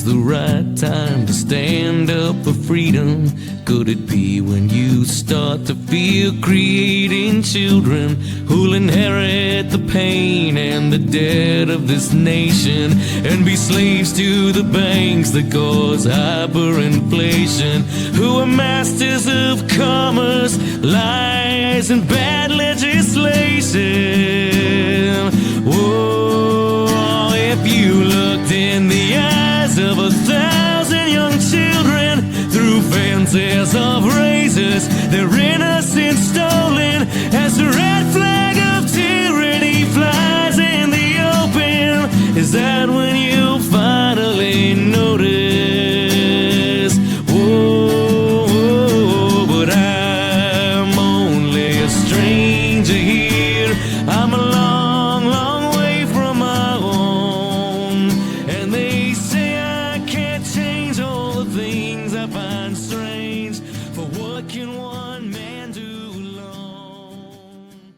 is the right time to stand up for freedom? Could it be when you start to feel creating children who'll inherit the pain and the debt of this nation and be slaves to the banks that cause hyperinflation, who are masters of commerce, lies, and bad legislation? Whoa, if you looked in the eyes of 1,000 young children through fences of razors, their innocence stolen as the red flag of tyranny flies in the open, is that when you finally notice? Whoa, whoa, but I'm only a stranger here. I'm a long, long way from my home, and they say I can't change all the things I find strange, for what can one man do alone?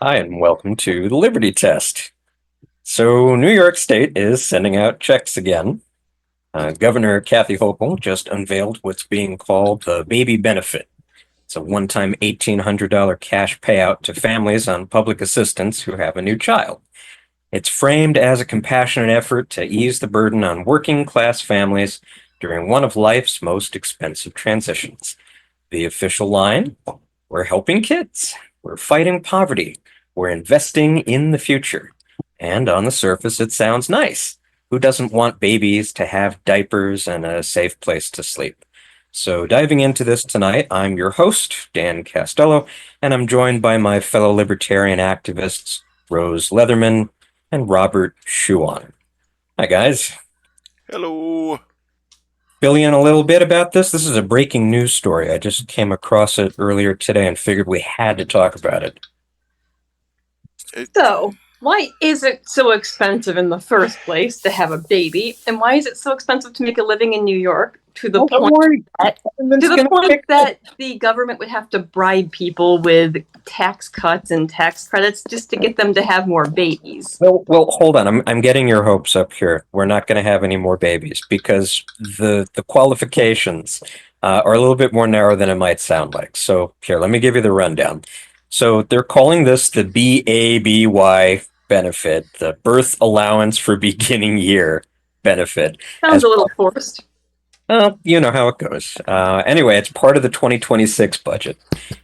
Hi, and welcome to the Liberty Test. So, New York State is sending out checks again. Governor Kathy Hochul just unveiled what's being called the baby benefit. It's a one-time $1,800 cash payout to families on public assistance who have a new child. It's framed as a compassionate effort to ease the burden on working-class families during one of life's most expensive transitions. The official line: we're helping kids, we're fighting poverty, we're investing in the future. And on the surface, it sounds nice. Who doesn't want babies to have diapers and a safe place to sleep? So diving into this tonight, I'm your host, Dan Castello, and I'm joined by my fellow libertarian activists, Rose Leatherman and Robert Schuon. Hi, guys. Hello. Fill you in a little bit about this. This is a breaking news story. I just came across it earlier today and figured we had to talk about it. So, why is it so expensive in the first place to have a baby? And why is it so expensive to make a living in New York to the point that the government would have to bribe people with tax cuts and tax credits just to get them to have more babies? Well, hold on. I'm getting your hopes up here. We're not going to have any more babies because the qualifications are a little bit more narrow than it might sound like. So here, let me give you the rundown. So they're calling this the BABY benefit, the birth allowance for beginning year benefit. Sounds a little forced. Well, you know how it goes. Anyway, it's part of the 2026 budget,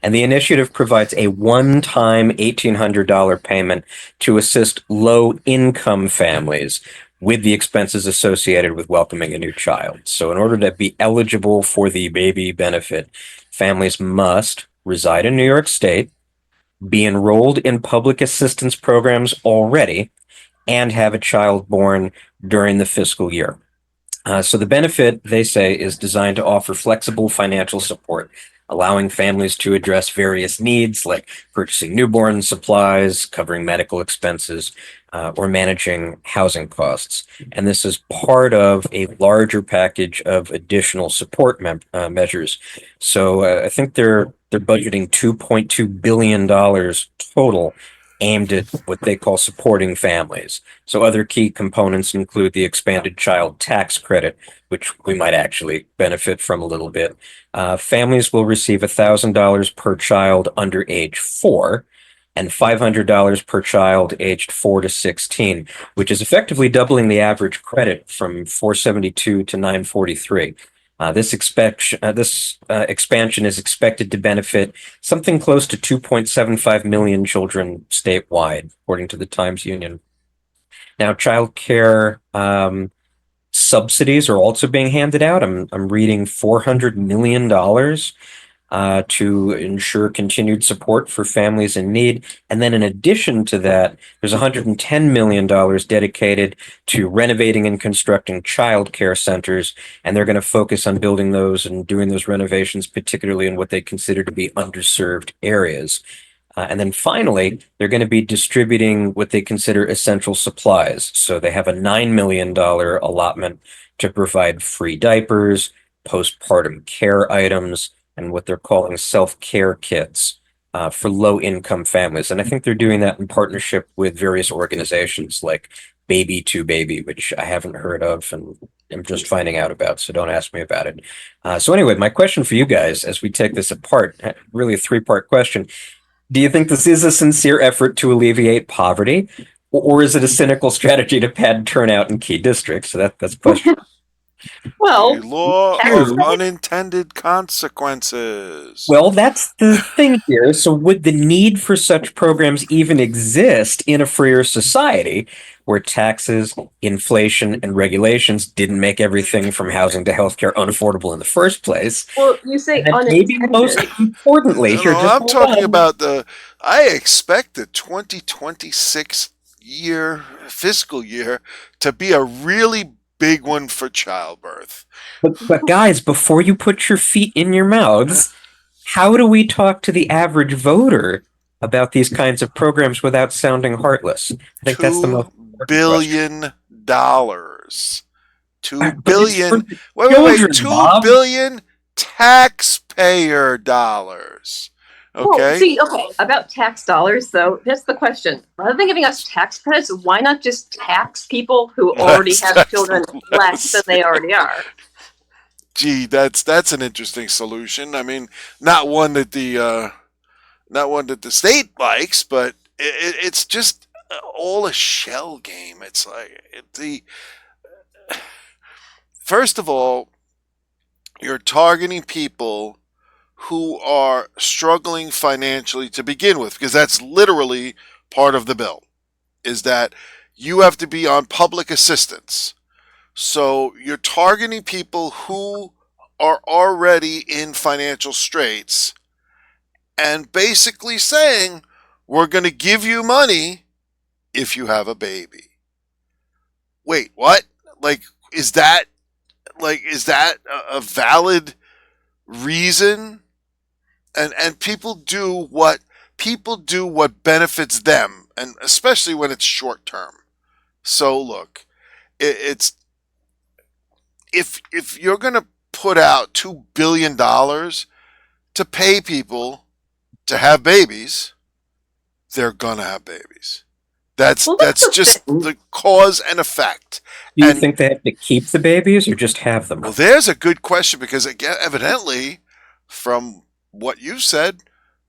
and the initiative provides a one-time $1,800 payment to assist low-income families with the expenses associated with welcoming a new child. So in order to be eligible for the baby benefit, families must reside in New York State, be enrolled in public assistance programs already, and have a child born during the fiscal year. So the benefit, they say, is designed to offer flexible financial support, allowing families to address various needs like purchasing newborn supplies, covering medical expenses, or managing housing costs. And this is part of a larger package of additional support measures. So I think they're budgeting $2.2 billion total aimed at what they call supporting families. So other key components include the expanded child tax credit, which we might actually benefit from a little bit. Families will receive $1,000 per child under age 4 and $500 per child aged 4 to 16, which is effectively doubling the average credit from 472 to 943. This expansion is expected to benefit something close to 2.75 million children statewide, according to the Times Union. Now, child care subsidies are also being handed out. I'm reading $400 million to ensure continued support for families in need. And then in addition to that, there's $110 million dedicated to renovating and constructing child care centers. And they're going to focus on building those and doing those renovations, particularly in what they consider to be underserved areas. And then finally, they're going to be distributing what they consider essential supplies. So they have a $9 million allotment to provide free diapers, postpartum care items, and what they're calling self-care kits for low-income families. And I think they're doing that in partnership with various organizations like Baby to Baby, which I haven't heard of and I'm just finding out about, so don't ask me about it. So anyway, my question for you guys, as we take this apart, really a three-part question. Do you think this is a sincere effort to alleviate poverty, or is it a cynical strategy to pad turnout in key districts? So that's question. Well, The law tax of rate- unintended consequences. Well, that's the thing here. So would the need for such programs even exist in a freer society where taxes, inflation, and regulations didn't make everything from housing to healthcare unaffordable in the first place? well, you say And maybe most unintended. importantly, here, just I'm hold talking on. about I expect the 2026 fiscal year, to be a really big one for childbirth. But guys, before you put your feet in your mouths, how do we talk to the average voter about these kinds of programs without sounding heartless? I think that's the most $2 important billion. $2 question. But it's billion. for Wait, children, $2 Bob. billion taxpayer dollars. Well, Okay. see, okay, about tax dollars, though, that's the question. Rather than giving us tax credits, why not just tax people who already have children less than they already are? Gee, that's an interesting solution. I mean, not one that the state likes, but it's just all a shell game. It's like first of all, you're targeting people who are struggling financially to begin with, because that's literally part of the bill, is that you have to be on public assistance. So you're targeting people who are already in financial straits and basically saying, we're going to give you money if you have a baby. Wait, what? Is that a valid reason? And people do what benefits them, and especially when it's short term. So look, it's if you're going to put out $2 billion to pay people to have babies, they're going to have babies. That's just the cause and effect. Do you think they have to keep the babies or just have them? Well, there's a good question, because again, evidently, from what you said,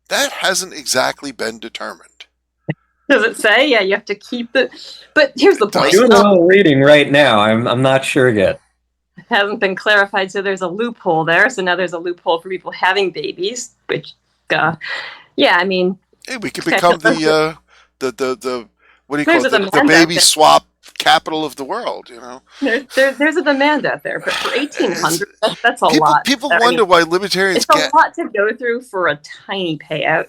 that hasn't exactly been determined. Does it say? Yeah, you have to keep it. But here's the point. I'm doing a little reading right now. I'm not sure yet. It hasn't been clarified, so there's a loophole there. So now there's a loophole for people having babies, which, yeah, I mean, hey, we could become the what do you call it? The baby there. swap capital of the world. You know, there's a demand out there, but for 1,800, that's a lot. People wonder why libertarians it's a lot to go through for a tiny payout.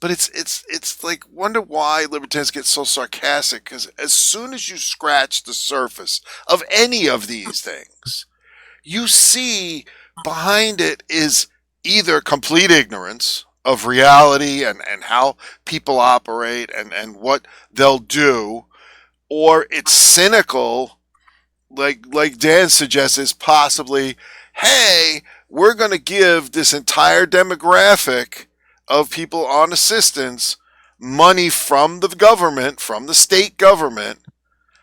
But it's like, wonder why libertarians get so sarcastic, because as soon as you scratch the surface of any of these things, you see behind it is either complete ignorance of reality and how people operate and what they'll do, or it's cynical, like Dan suggests, possibly, hey, we're going to give this entire demographic of people on assistance money from the government, from the state government.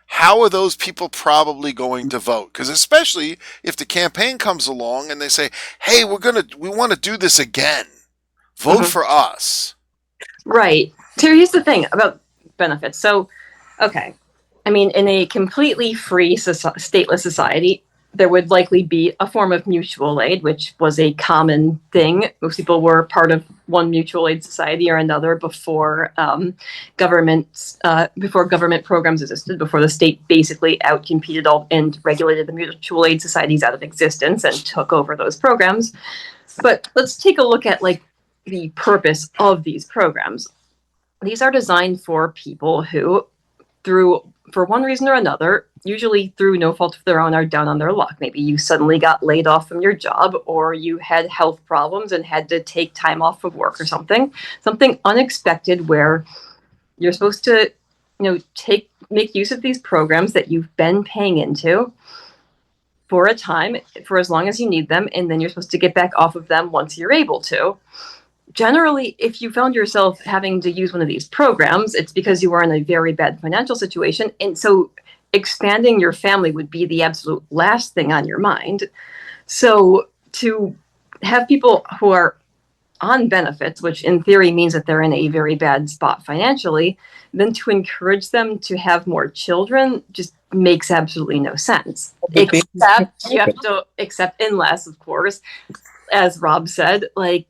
How are those people probably going to vote? Because especially if the campaign comes along and they say, hey, we want to do this again. Vote for us. Right. So here's the thing about benefits. So, okay. I mean, in a completely free stateless society, there would likely be a form of mutual aid, which was a common thing. Most people were part of one mutual aid society or another before government programs existed, before the state basically outcompeted all and regulated the mutual aid societies out of existence and took over those programs. But let's take a look at the purpose of these programs. These are designed for people who, for one reason or another, usually through no fault of their own, are down on their luck. Maybe you suddenly got laid off from your job, or you had health problems and had to take time off of work or something unexpected, where you're supposed to, make use of these programs that you've been paying into for a time, for as long as you need them, and then you're supposed to get back off of them once you're able to. generally, if you found yourself having to use one of these programs, it's because you were in a very bad financial situation. And so expanding your family would be the absolute last thing on your mind. So to have people who are on benefits, which in theory means that they're in a very bad spot financially, then to encourage them to have more children just makes absolutely no sense. Except you have to accept unless, of course, as Rob said, like,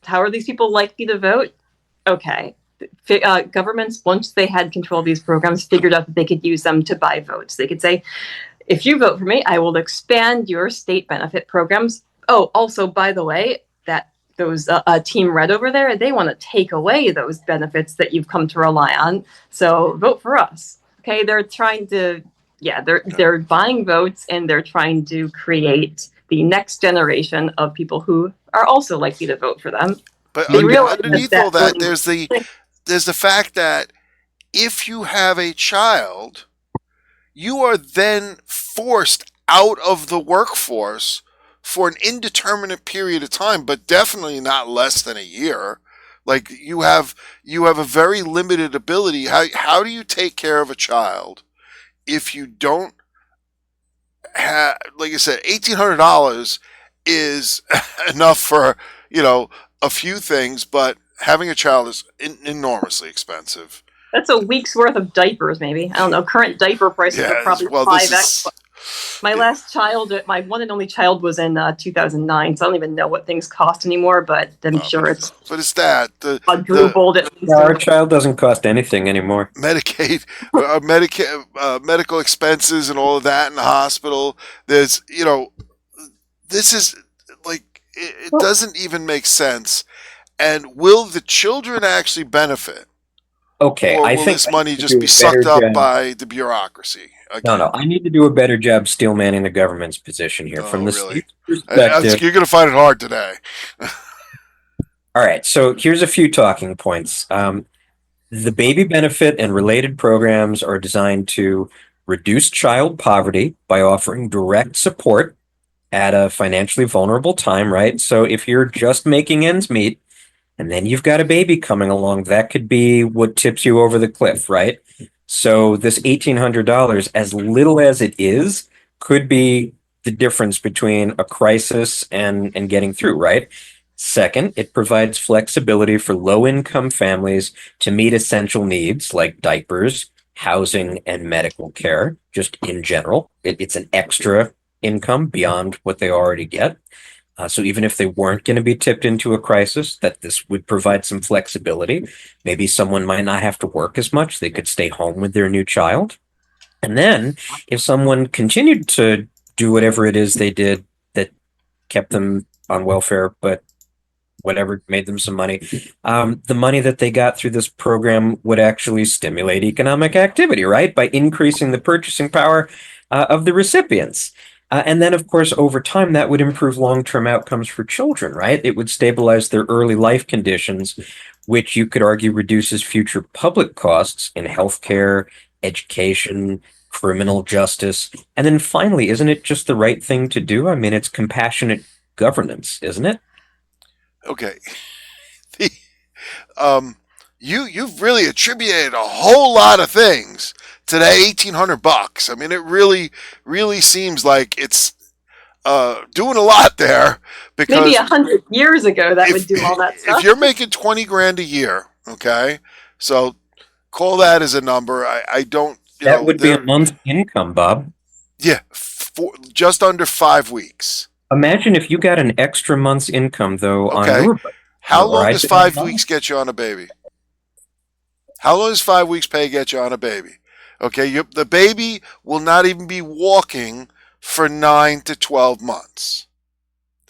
how are these people likely to vote? Okay. Governments, once they had control of these programs, figured out that they could use them to buy votes. They could say, if you vote for me, I will expand your state benefit programs. Oh, also, by the way, that those Team Red over there, they want to take away those benefits that you've come to rely on. So vote for us. Okay, they're trying to, they're buying votes, and they're trying to create the next generation of people who are also likely to vote for them. But underneath all that, there's the fact that if you have a child, you are then forced out of the workforce for an indeterminate period of time, but definitely not less than a year. Like, you have a very limited ability. How do you take care of a child if you don't have, like I said, $1,800 is enough for, a few things, but having a child is enormously expensive. That's a week's worth of diapers, maybe. I don't know. Current diaper prices are probably 5x. My last child, my one and only child, was in 2009, so I don't even know what things cost anymore, but I'm sure it's... But it's that. Our child doesn't cost anything anymore. Medicaid, medical expenses and all of that in the hospital. There's, this is, like, it doesn't even make sense. And will the children actually benefit? Okay, or I will think this money just be sucked up by the bureaucracy? Again? No. I need to do a better job steel manning the government's position here from the state's perspective. You're going to find it hard today. All right, so here's a few talking points. The baby benefit and related programs are designed to reduce child poverty by offering direct support at a financially vulnerable time, right? So if you're just making ends meet, and then you've got a baby coming along, that could be what tips you over the cliff, right? So this $1,800, as little as it is, could be the difference between a crisis and getting through, right? Second, it provides flexibility for low-income families to meet essential needs like diapers, housing, and medical care, just in general. It's an extra income beyond what they already get. So even if they weren't going to be tipped into a crisis, that this would provide some flexibility. Maybe someone might not have to work as much. They could stay home with their new child. And then if someone continued to do whatever it is they did that kept them on welfare, but whatever made them some money, the money that they got through this program would actually stimulate economic activity, right? By increasing the purchasing power of the recipients. And then, of course, over time, that would improve long-term outcomes for children, right? It would stabilize their early life conditions, which you could argue reduces future public costs in healthcare, education, criminal justice. And then finally, isn't it just the right thing to do? I mean, it's compassionate governance, isn't it? Okay. You've really attributed a whole lot of things to that $1,800. I mean, it really seems like it's doing a lot there. Because maybe 100 years ago that would do all that stuff. If you're making $20,000 a year, okay, so call that as a number. I don't. That would be a month's income, Bob. Yeah, just under 5 weeks. Imagine if you got an extra month's income, though, okay. on your budget. How long does 5 weeks get you on a baby? How long does 5 weeks pay get you on a baby? Okay, the baby will not even be walking for 9 to 12 months.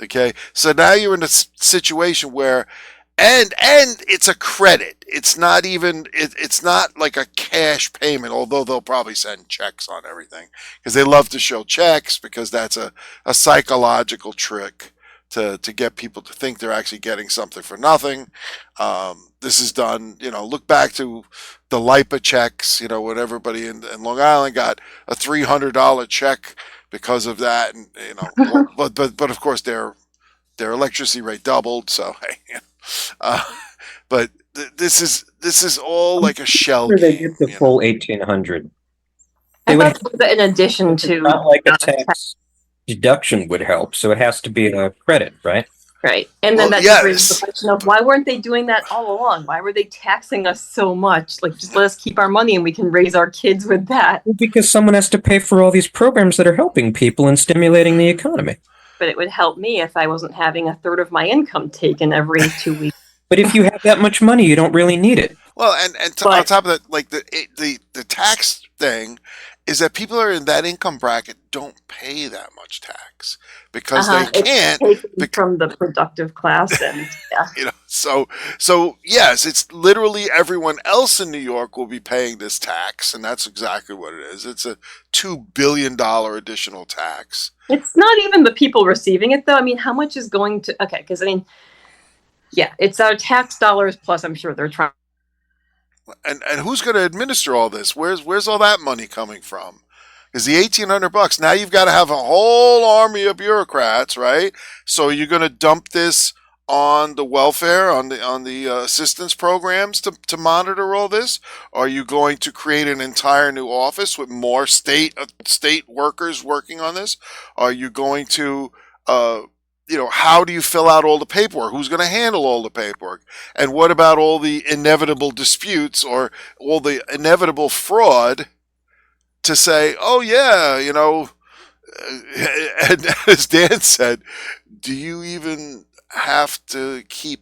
Okay, so now you're in a situation where, and it's a credit. It's not even, it's not like a cash payment, although they'll probably send checks on everything because they love to show checks because that's a psychological trick to get people to think they're actually getting something for nothing. This is done, look back to the LIPA checks, when everybody in Long Island got a $300 check because of that. And, but of course their electricity rate doubled. So, hey, Uh, but this is all like a shell Where they game. get the full 1,800. I They would thought that in addition to not like a tax deduction would help, so it has to be a credit, right? right, and then Well, that just raises the yes. question of why weren't they doing that all along? Why were they taxing us so much? Like, just let us keep our money and we can raise our kids with that. Because someone has to pay for all these programs that are helping people and stimulating the economy. But it would help me if I wasn't having a third of my income taken every 2 weeks. But if you have that much money, you don't really need it. Well, and on top of that, like the tax thing is that people who are in that income bracket don't pay that much tax because they can't. It's taken from the productive class, and yeah. So yes, it's literally everyone else in New York will be paying this tax, and that's exactly what it is. It's a $2 billion additional tax. It's not even the people receiving it, though. I mean, how much is going to? Okay, because I mean, yeah, it's our tax dollars plus. I'm sure they're trying. And who's going to administer all this? Where's all that money coming from? Because the $1,800 now you've got to have a whole army of bureaucrats, right? So you're going to dump this on the welfare, on the assistance programs to monitor all this? Are you going to create an entire new office with more state workers working on this? Are you going to how do you fill out all the paperwork? Who's going to handle all the paperwork? And what about all the inevitable disputes or all the inevitable fraud to say, oh yeah, and as Dan said, do you even have to keep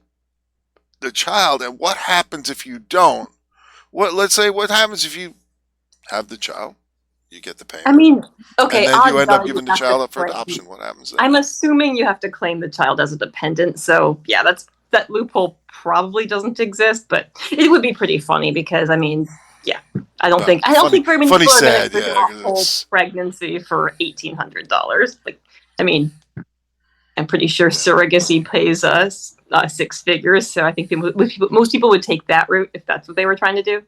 the child? And what happens if you don't? Let's say what happens if you have the child? You get the payment. I mean, okay, and then you end up odds giving are the child up for claim- adoption. What happens then? I'm assuming you have to claim the child as a dependent. So yeah, that loophole probably doesn't exist, but it would be pretty funny because I mean, yeah, I don't think very many people are going to give a whole pregnancy for $1,800. Like, I mean, I'm pretty sure surrogacy pays us 6 figures, so I think most people would take that route if that's what they were trying to do.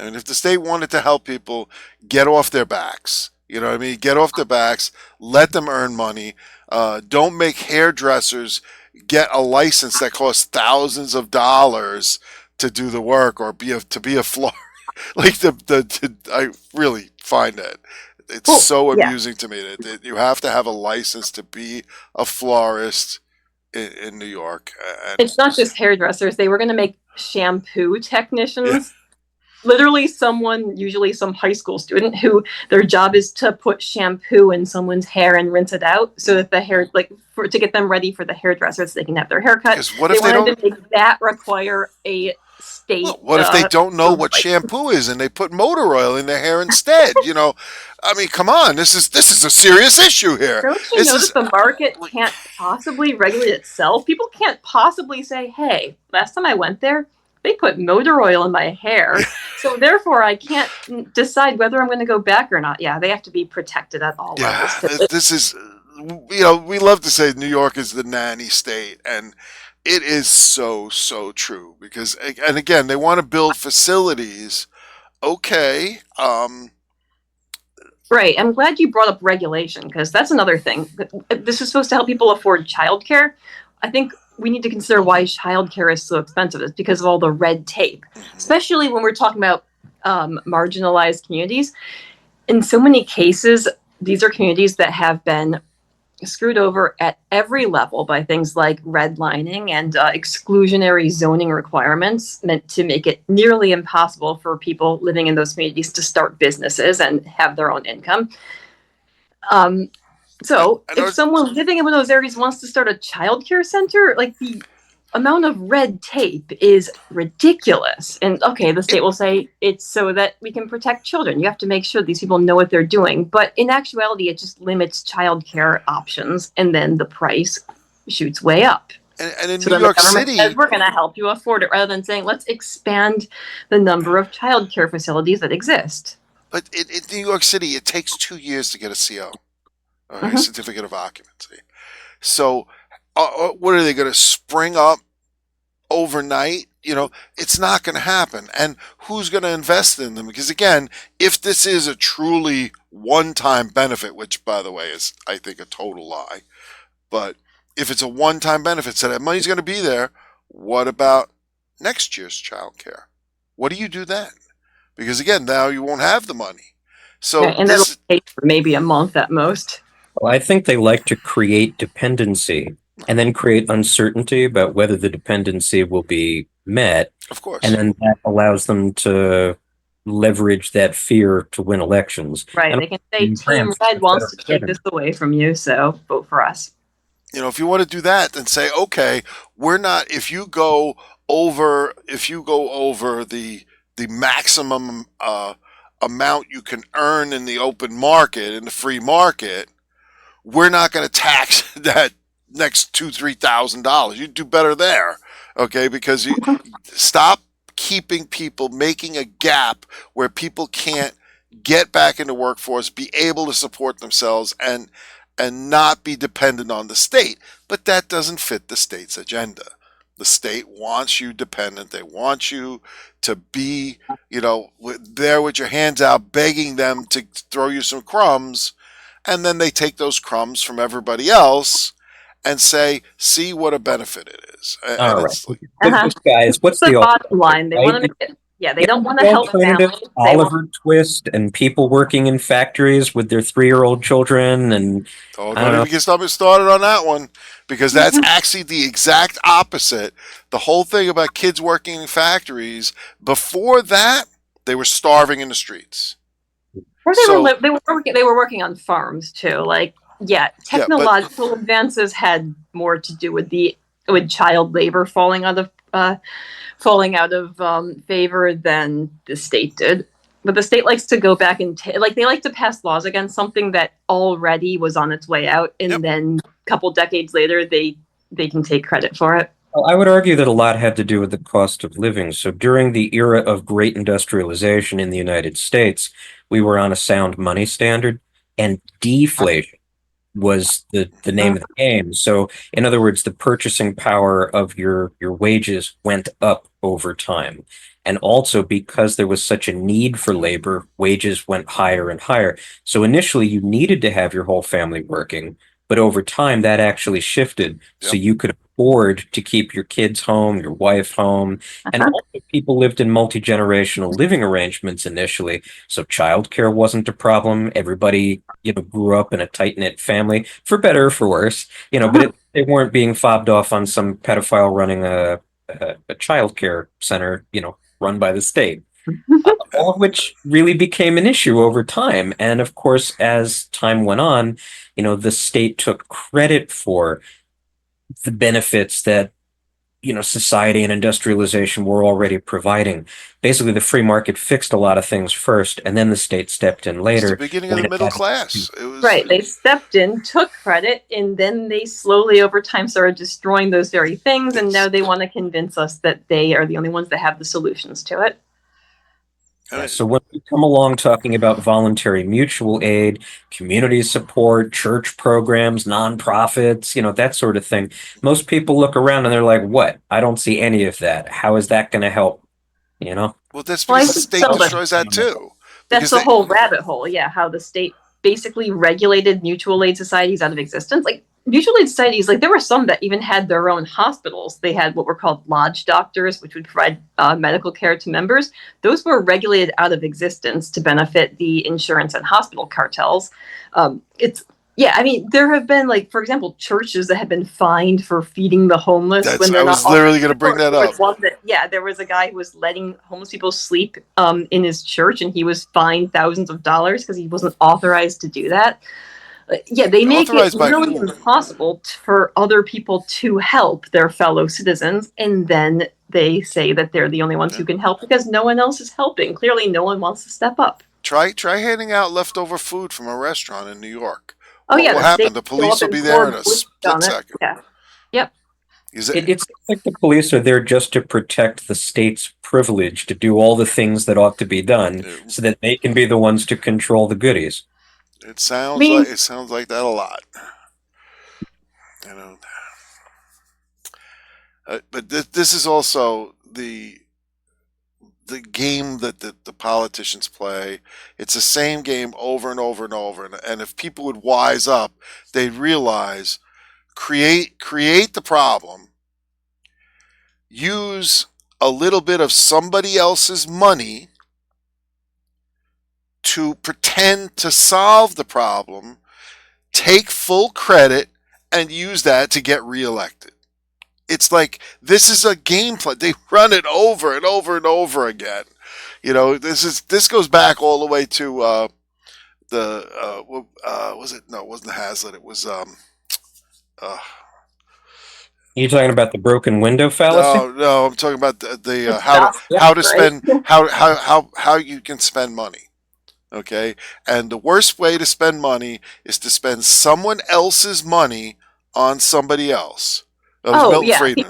And if the state wanted to help people get off their backs, you know what I mean? Get off their backs, let them earn money. Don't make hairdressers get a license that costs thousands of dollars to do the work or to be a florist. Like I really find that it's so amusing to me that you have to have a license to be a florist in New York. And it's not just hairdressers. They were going to make shampoo technicians. Yeah. Literally someone, usually some high school student, who their job is to put shampoo in someone's hair and rinse it out so that the hair, to get them ready for the hairdresser so they can have their hair cut. What if they wanted to make that require a state? Well, what if they don't know what shampoo is and they put motor oil in their hair instead? I mean, come on, this is a serious issue here. Don't you know that the market can't possibly regulate itself? People can't possibly say, hey, last time I went there, they put motor oil in my hair, so therefore I can't decide whether I'm going to go back or not. Yeah, they have to be protected at all levels. This is, we love to say New York is the nanny state, and it is so true because, and again, they want to build facilities. Okay. Right. I'm glad you brought up regulation because that's another thing. This is supposed to help people afford childcare. I think we need to consider why childcare is so expensive. It's because of all the red tape, especially when we're talking about marginalized communities. In so many cases, these are communities that have been screwed over at every level by things like redlining and exclusionary zoning requirements meant to make it nearly impossible for people living in those communities to start businesses and have their own income. So if someone living in one of those areas wants to start a childcare center, the amount of red tape is ridiculous. And okay, the state will say it's so that we can protect children. You have to make sure these people know what they're doing. But in actuality, it just limits childcare options, and then the price shoots way up. And in New York City, says, we're going to help you afford it, rather than saying, let's expand the number of childcare facilities that exist. But in New York City, it takes 2 years to get a CO, a certificate of occupancy. So what are they going to spring up overnight? It's not going to happen. And who's going to invest in them? Because again, if this is a truly one-time benefit, which by the way is, I think, a total lie, but if it's a one-time benefit, so that money's going to be there, what about next year's child care? What do you do then? Because again, now you won't have the money. So and it'll take for maybe a month at most. Well, I think they like to create dependency and then create uncertainty about whether the dependency will be met. of course. And then that allows them to leverage that fear to win elections. Right. And They can say Team Red wants to take this away from you, so vote for us. If you want to do that, then say, okay, we're not, if you go over the maximum amount you can earn in the open market, in the free market, we're not going to tax that next $2,000-$3,000. You do better there, okay? Because you stop keeping people, making a gap where people can't get back into workforce, be able to support themselves, and not be dependent on the state. But that doesn't fit the state's agenda. The state wants you dependent. They want you to be, there with your hands out, begging them to throw you some crumbs. And then they take those crumbs from everybody else and say, see what a benefit it is. And all it's right. Uh-huh. Guys, what's the bottom line? They right? want to make it. Yeah, they don't want to help alternative families. Oliver Twist and people working in factories with their 3-year-old children and don't even get started on that one, because that's actually the exact opposite. The whole thing about kids working in factories, before that, they were starving in the streets. Or they were working on farms too. Technological advances had more to do with child labor falling out of favor than the state did. But the state likes to go back and they like to pass laws against something that already was on its way out, and then a couple decades later they can take credit for it. Well, I would argue that a lot had to do with the cost of living. So during the era of great industrialization in the United States, we were on a sound money standard, and deflation was the name of the game. So in other words, the purchasing power of your wages went up over time. And also because there was such a need for labor, wages went higher and higher. So initially you needed to have your whole family working, but over time that actually shifted. So you could afford to keep your kids home, your wife home, and also people lived in multi-generational living arrangements initially. So childcare wasn't a problem. Everybody, grew up in a tight-knit family, for better or for worse, but they weren't being fobbed off on some pedophile running a childcare center, run by the state. All of which really became an issue over time. And of course, as time went on, the state took credit for the benefits that, society and industrialization were already providing. Basically, the free market fixed a lot of things first, and then the state stepped in later. It's the beginning of the middle class. It was right. They stepped in, took credit, and then they slowly over time started destroying those very things. And now they want to convince us that they are the only ones that have the solutions to it. So when we come along talking about voluntary mutual aid, community support, church programs, nonprofits, that sort of thing, most people look around and they're like, what? I don't see any of that. How is that going to help? Well, that's because the state destroys that too. That's the whole rabbit hole. Yeah, how the state basically regulated mutual aid societies out of existence. Mutual aid societies, there were some that even had their own hospitals. They had what were called lodge doctors, which would provide medical care to members. Those were regulated out of existence to benefit the insurance and hospital cartels. There have been, for example, churches that have been fined for feeding the homeless. I was literally going to bring that up. There was a guy who was letting homeless people sleep in his church, and he was fined thousands of dollars because he wasn't authorized to do that. They make it really impossible for other people to help their fellow citizens, and then they say that they're the only ones who can help because no one else is helping. Clearly, no one wants to step up. Try handing out leftover food from a restaurant in New York. What will happen? The police will be there in a split second. Yeah. Yep. It's like the police are there just to protect the state's privilege to do all the things that ought to be done so that they can be the ones to control the goodies. It sounds like that a lot. But this is also the game that the politicians play. It's the same game over and over and over. And if people would wise up, they'd realize create the problem, use a little bit of somebody else's money to pretend to solve the problem, take full credit, and use that to get reelected. It's like this is a game plan. They run it over and over and over again. This goes back all the way to was it? No, it wasn't the Hazlitt. It was You talking about the broken window fallacy? no. I'm talking about the how you can spend money. Okay, and the worst way to spend money is to spend someone else's money on somebody else. That was Milton Friedman.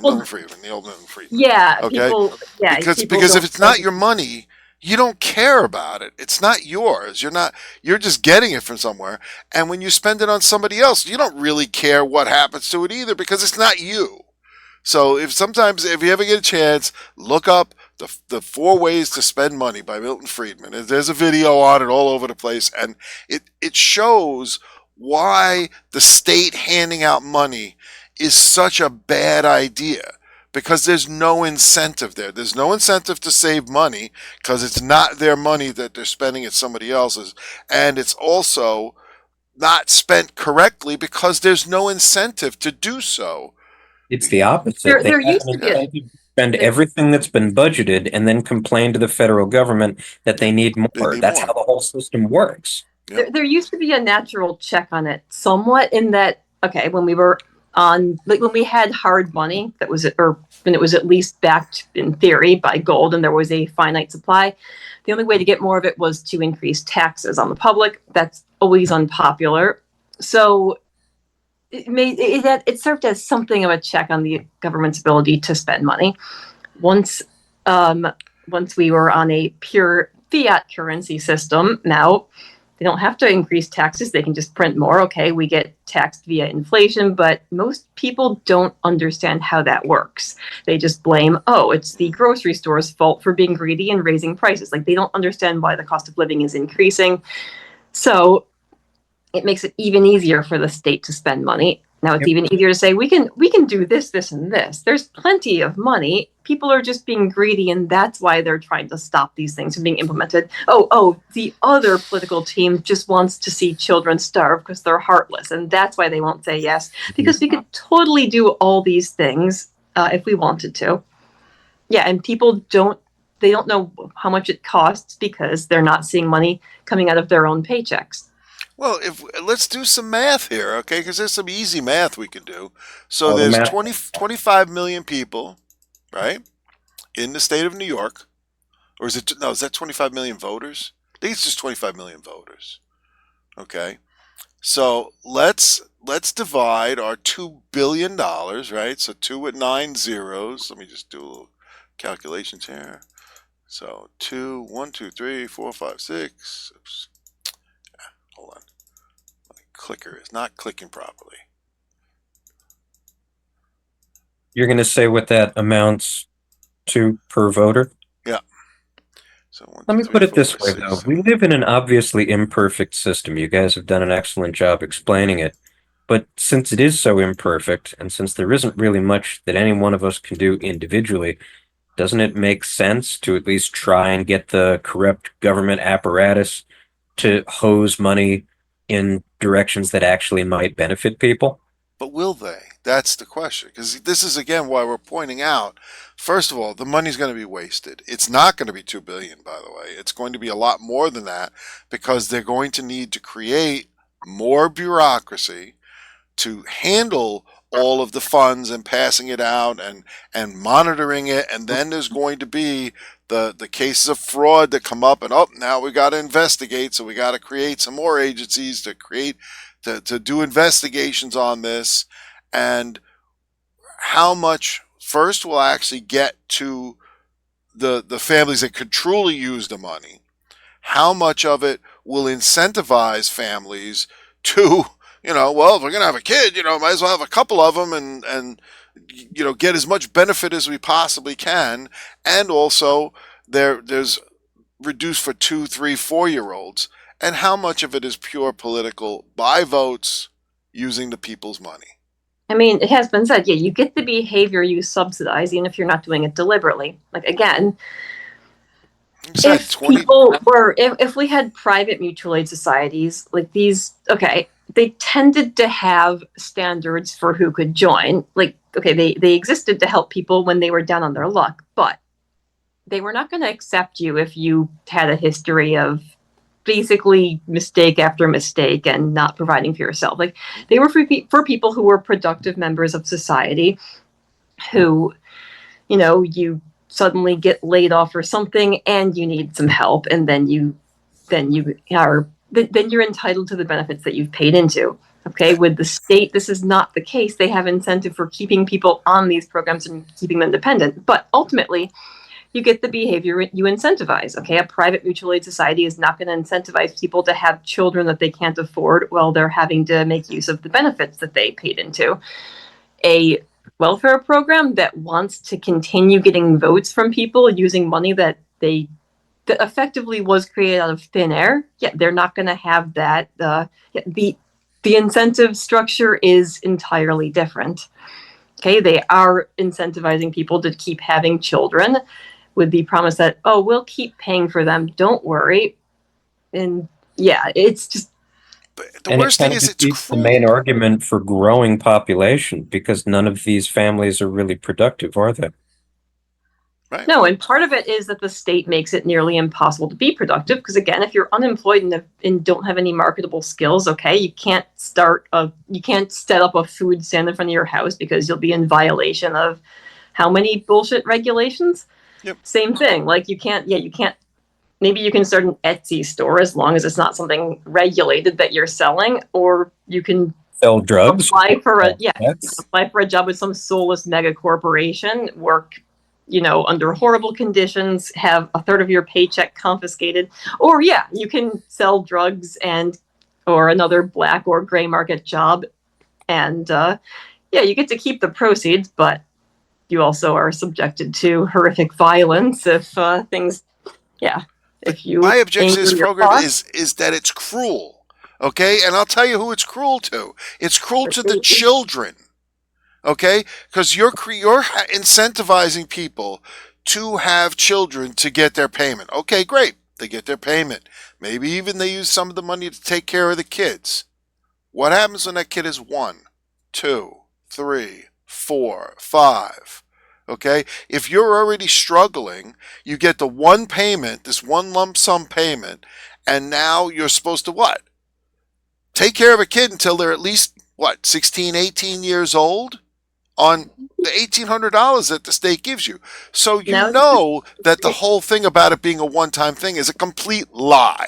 The old Milton Friedman. Yeah. Okay. Because if it's not your money, you don't care about it. It's not yours. You're just getting it from somewhere. And when you spend it on somebody else, you don't really care what happens to it either because it's not you. So if you ever get a chance, look up the 4 Ways to Spend Money by Milton Friedman. There's a video on it all over the place, and it shows why the state handing out money is such a bad idea. Because there's no incentive there. There's no incentive to save money because it's not their money that they're spending, it's somebody else's. And it's also not spent correctly because there's no incentive to do so. It's the opposite. There used to be spend everything that's been budgeted and then complain to the federal government that they need more. That's how the whole system works. Yep. There used to be a natural check on it somewhat in that, okay, when we were when we had hard money when it was at least backed in theory by gold and there was a finite supply, the only way to get more of it was to increase taxes on the public. That's always unpopular. So it served as something of a check on the government's ability to spend money. Once we were on a pure fiat currency system, now they don't have to increase taxes. They can just print more. Okay, we get taxed via inflation, but most people don't understand how that works. They just blame, it's the grocery store's fault for being greedy and raising prices. Like, they don't understand why the cost of living is increasing. So it makes it even easier for the state to spend money. Now it's even easier to say, we can do this, this, and this. There's plenty of money. People are just being greedy, and that's why they're trying to stop these things from being implemented. The other political team just wants to see children starve because they're heartless, and that's why they won't say yes. Because we could totally do all these things if we wanted to. Yeah, and people don't know how much it costs because they're not seeing money coming out of their own paychecks. Well, let's do some math here, okay? Because there's some easy math we can do. So there's 25 million people, right, in the state of New York. Or is that 25 million voters? I think it's just 25 million voters. Okay. So let's divide our $2 billion, right? So 2 with 9 zeros. Let me just do a little calculations here. So 1, 2, 3, 4, 5, 6. Oops. Hold on. My clicker is not clicking properly. You're going to say what that amounts to per voter? Yeah. So Let me put it this way, though. We live in an obviously imperfect system. You guys have done an excellent job explaining it. But since it is so imperfect, and since there isn't really much that any one of us can do individually, doesn't it make sense to at least try and get the corrupt government apparatus to hose money in directions that actually might benefit people? But will they? That's the question. Because this is, again, why we're pointing out, first of all, the money's going to be wasted. It's not going to be $2 billion, by the way. It's going to be a lot more than that because they're going to need to create more bureaucracy to handle all of the funds and passing it out and monitoring it. And then there's going to be the cases of fraud that come up and now we got to investigate. So we got to create some more agencies to do investigations on this. And how much first will actually get to the families that could truly use the money? How much of it will incentivize families to, if we're going to have a kid, might as well have a couple of them and get as much benefit as we possibly can. And also there's reduced for 2, 3, 4-year-olds. And how much of it is pure political buy votes using the people's money? I mean, it has been said, yeah, you get the behavior you subsidize, even if you're not doing it deliberately. Like, again, if we had private mutual aid societies like these, okay, they tended to have standards for who could join. Like, okay, they existed to help people when they were down on their luck, but they were not going to accept you if you had a history of basically mistake after mistake and not providing for yourself. Like, they were for people who were productive members of society, who, you suddenly get laid off or something and you need some help, and then you're entitled to the benefits that you've paid into. Okay, with the state, this is not the case. They have incentive for keeping people on these programs and keeping them dependent, but ultimately you get the behavior you incentivize. Okay, a private mutual aid society is not going to incentivize people to have children that they can't afford while they're having to make use of the benefits that they paid into. A welfare program that wants to continue getting votes from people using money that effectively was created out of thin air, yeah, they're not going to have that. The incentive structure is entirely different. Okay, they are incentivizing people to keep having children with the promise that, oh, we'll keep paying for them, don't worry. And yeah, it's just... The worst thing is, it's the main argument for growing population, because none of these families are really productive, are they? Right. No, and part of it is that the state makes it nearly impossible to be productive, because again, if you're unemployed and don't have any marketable skills, okay, you can't set up a food stand in front of your house because you'll be in violation of how many bullshit regulations? Yep. Same thing. Like, you can't, maybe you can start an Etsy store as long as it's not something regulated that you're selling, or you can sell drugs, apply for a job with some soulless mega corporation, work under horrible conditions, have a third of your paycheck confiscated, or you can sell drugs or another black or gray market job, and you get to keep the proceeds, but you also are subjected to horrific violence if things, if you... My objection to this program is that it's cruel, okay? And I'll tell you who it's cruel to. It's cruel to the children. Okay, because you're incentivizing people to have children to get their payment. Okay, great. They get their payment. Maybe even they use some of the money to take care of the kids. What happens when that kid is 1, 2, 3, 4, 5? Okay, if you're already struggling, you get the one payment, this one lump sum payment, and now you're supposed to what? Take care of a kid until they're at least, 16, 18 years old? On the $1,800 that the state gives you. So you know that the whole thing about it being a one-time thing is a complete lie.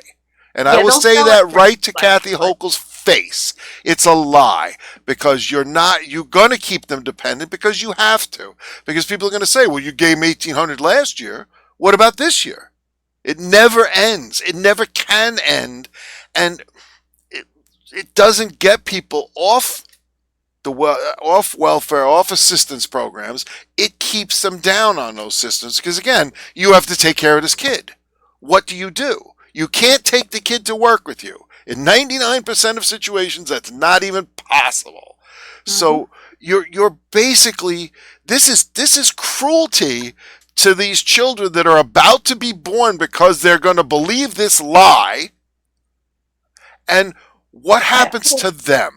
And I will say that right to Kathy Hochul's face. It's a lie, because you're going to keep them dependent because you have to. Because people are going to say, well, you gave me $1,800 last year. What about this year? It never ends. It never can end. And it doesn't get people off welfare, off assistance programs. It keeps them down on those systems because, again, you have to take care of this kid. What do? You can't take the kid to work with you. In 99% of situations, that's not even possible. Mm-hmm. So you're basically, this is cruelty to these children that are about to be born because they're going to believe this lie. And what happens to them?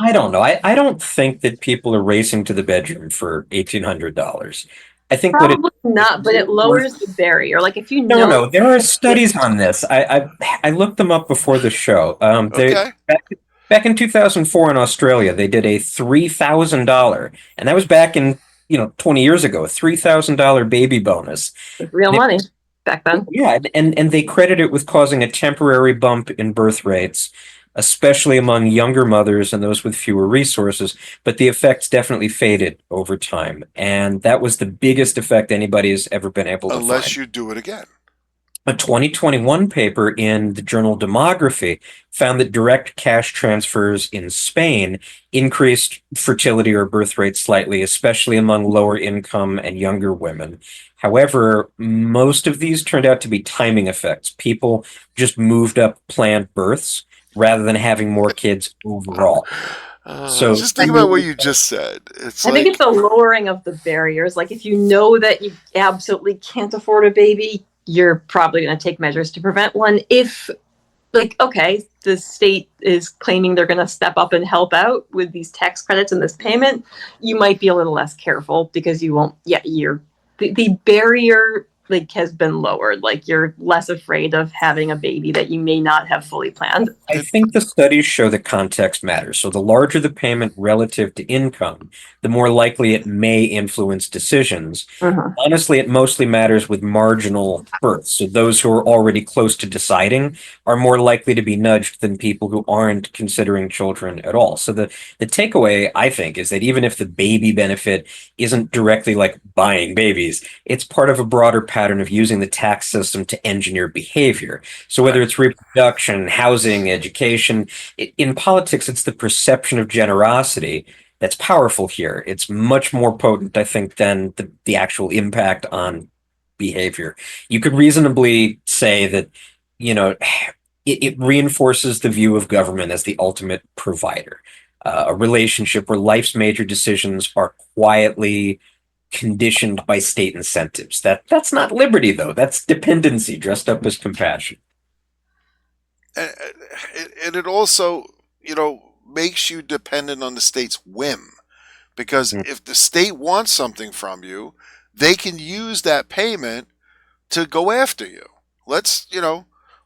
I don't know. I don't think that people are racing to the bedroom for $1,800. I think probably not, but it lowers the barrier. Like, if you know... No, there are studies on this. I looked them up before the show. Okay. Back in 2004 in Australia, they did a $3,000, and that was back in 20 years ago, a $3,000 baby bonus. Real money back then. Yeah, and they credit it with causing a temporary bump in birth rates, especially among younger mothers and those with fewer resources, but the effects definitely faded over time. And that was the biggest effect anybody has ever been able to find. Unless you do it again. A 2021 paper in the journal Demography found that direct cash transfers in Spain increased fertility or birth rates slightly, especially among lower income and younger women. However, most of these turned out to be timing effects. People just moved up planned births rather than having more kids overall. So Just think about what you just said. It's I think it's the lowering of the barriers. Like if you know that you absolutely can't afford a baby, you're probably going to take measures to prevent one. If, like, okay, the state is claiming they're going to step up and help out with these tax credits and this payment, you might be a little less careful because you won't. Yeah, the barrier like has been lowered. Like you're less afraid of having a baby that you may not have fully planned. I think the studies show that context matters. So the larger the payment relative to income, the more likely it may influence decisions. Honestly, it mostly matters with marginal births. So those who are already close to deciding are more likely to be nudged than people who aren't considering children at all. So the takeaway, I think, is that even if the baby benefit isn't directly like buying babies, it's part of a broader pattern of using the tax system to engineer behavior. So whether it's reproduction, housing, education, in politics, it's the perception of generosity that's powerful here. It's much more potent, I think, than the actual impact on behavior. You could reasonably say that, it reinforces the view of government as the ultimate provider, a relationship where life's major decisions are quietly conditioned by state incentives. That's not liberty, though. That's dependency dressed up as compassion. and it also, makes you dependent on the state's whim. Because if the state wants something from you, they can use that payment to go after you.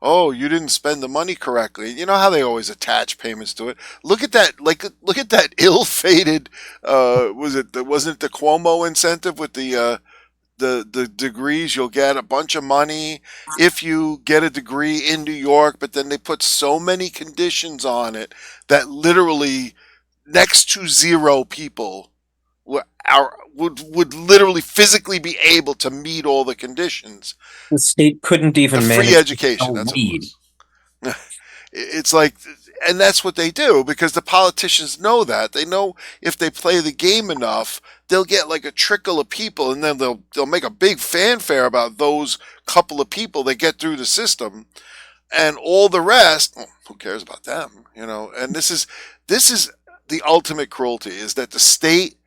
Oh, you didn't spend the money correctly. You know how they always attach payments to it. Look at that, look at that ill-fated, wasn't it the Cuomo incentive with the degrees? You'll get a bunch of money if you get a degree in New York, but then they put so many conditions on it that literally next to zero people would literally physically be able to meet all the conditions. The state couldn't even The manage free education, to that's sell what it weed. was. It's like, and that's what they do because the politicians know that. They know if they play the game enough, they'll get like a trickle of people, and then they'll make a big fanfare about those couple of people that get through the system, and all the rest, who cares about them? And this is the ultimate cruelty, is that the state